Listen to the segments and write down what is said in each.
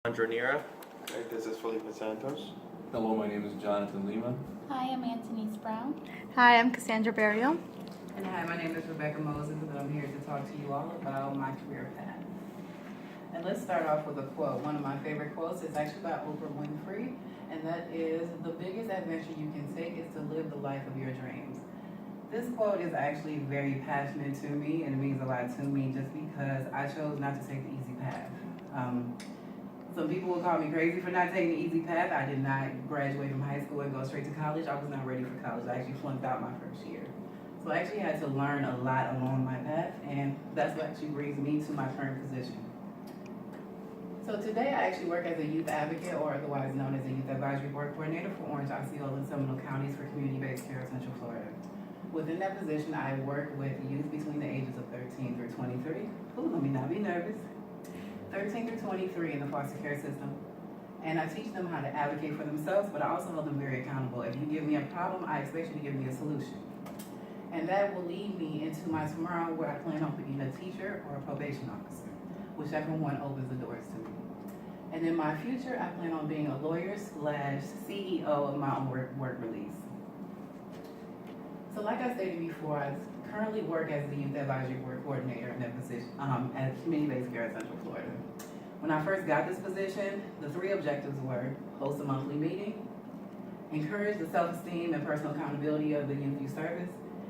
Andronira. Okay, this is Felipe Santos. Hello, my name is Jonathan Lima. Hi, I'm Anthony Brown. Hi, I'm Cassandra Burial. And hi, my name is Rebecca Moses, and I'm here to talk to you all about my career path. And let's start off with a quote. One of my favorite quotes is actually by Oprah Winfrey, and that is, "The biggest adventure you can take is to live the life of your dreams." This quote is actually very passionate to me, and it means a lot to me just because I chose not to take the easy path. Some people will call me crazy for not taking the easy path. I did not graduate from high school and go straight to college. I was not ready for college. I actually flunked out my first year. So I actually had to learn a lot along my path, and that's what actually brings me to my current position. So today I actually work as a youth advocate, or otherwise known as a youth advisory board coordinator for Orange, Osceola, and Seminole counties for community-based care of Central Florida. Within that position, I work with youth between the ages of 13 through 23. Ooh, let me not be nervous. 13 through 23 in the foster care system. And I teach them how to advocate for themselves, but I also hold them very accountable. If you give me a problem, I expect you to give me a solution. And that will lead me into my tomorrow, where I plan on being a teacher or a probation officer, whichever one opens the doors to me. And in my future, I plan on being a lawyer / CEO of my own work release. So like I stated before, I currently work as the Youth Advisory Board Coordinator in that position at Community-Based Care of Central Florida. When I first got this position, the 3 objectives were: host a monthly meeting, encourage the self-esteem and personal accountability of the youth you service,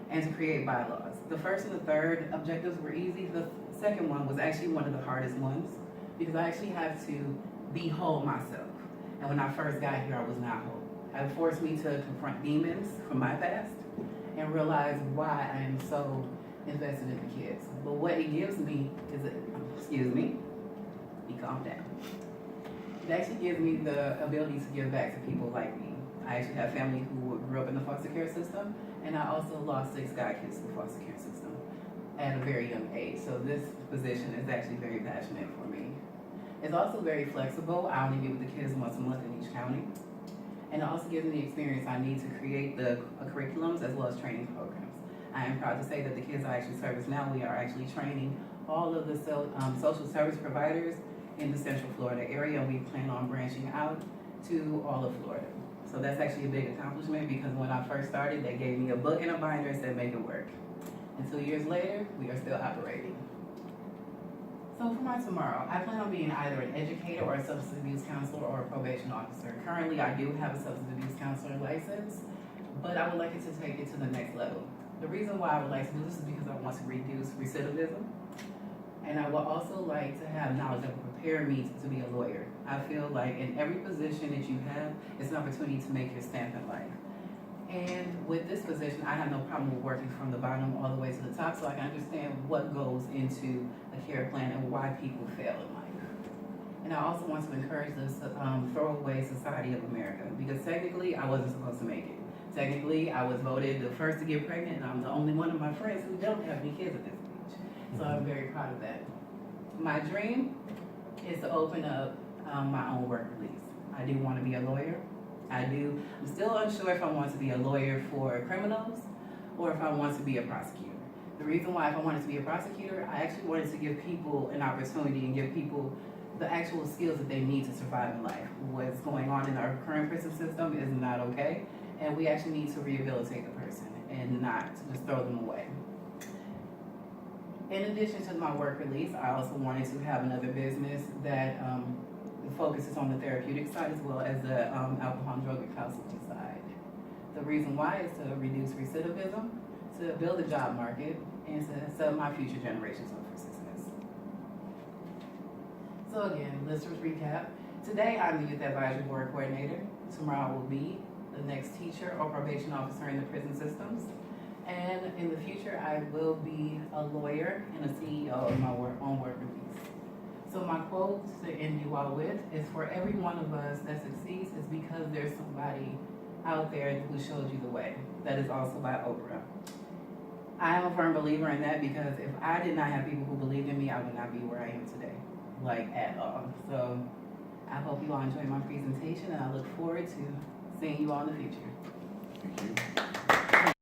and to create bylaws. The first and the third objectives were easy. The second one was actually one of the hardest ones, because I actually have to be whole myself. And when I first got here, I was not whole. It forced me to confront demons from my past and realize why I am so invested in the kids. But what it gives me is, calm down. It actually gives me the ability to give back to people like me. I actually have family who grew up in the foster care system, and I also lost 6 godkids to the foster care system at a very young age. So this position is actually very passionate for me. It's also very flexible. I only meet with the kids once a month in each county. And it also gives me the experience I need to create the curriculums as well as training programs. I am proud to say that the kids I actually service now, we are actually training all of the social service providers in the Central Florida area, and we plan on branching out to all of Florida. So that's actually a big accomplishment, because when I first started, they gave me a book and a binder and said, make it work. And 2 years later, we are still operating. So for my tomorrow, I plan on being either an educator or a substance abuse counselor or a probation officer. Currently, I do have a substance abuse counselor license, but I would like it to take it to the next level. The reason why I would like to do this is because I want to reduce recidivism, and I would also like to have knowledge that will prepare me to be a lawyer. I feel like in every position that you have, it's an opportunity to make your stamp in life. And with this position, I have no problem with working from the bottom all the way to the top, so I can understand what goes into a care plan and why people fail in life. And I also want to encourage this throwaway society of America, because technically I wasn't supposed to make it. Technically, I was voted the first to get pregnant, and I'm the only one of my friends who don't have any kids at this age. So I'm very proud of that. My dream is to open up my own work release. I do want to be a lawyer. I'm still unsure if I want to be a lawyer for criminals or if I want to be a prosecutor. The reason why, if I wanted to be a prosecutor, I actually wanted to give people an opportunity and give people the actual skills that they need to survive in life. What's going on in our current prison system is not okay, and we actually need to rehabilitate the person and not just throw them away. In addition to my work release, I also wanted to have another business that focuses on the therapeutic side as well as the alcohol and drug and counseling side. The reason why is to reduce recidivism, to build a job market, and to set my future generations up for success. So again, let's just recap. Today, I'm the Youth Advisory Board Coordinator. Tomorrow I will be the next teacher or probation officer in the prison systems. And in the future, I will be a lawyer and a CEO of my own work release. So my quote to end you all with is, for every one of us that succeeds is because there's somebody out there who showed you the way. That is also by Oprah. I am a firm believer in that, because if I did not have people who believed in me, I would not be where I am today, like at all. So I hope you all enjoyed my presentation, and I look forward to seeing you all in the future. Thank you.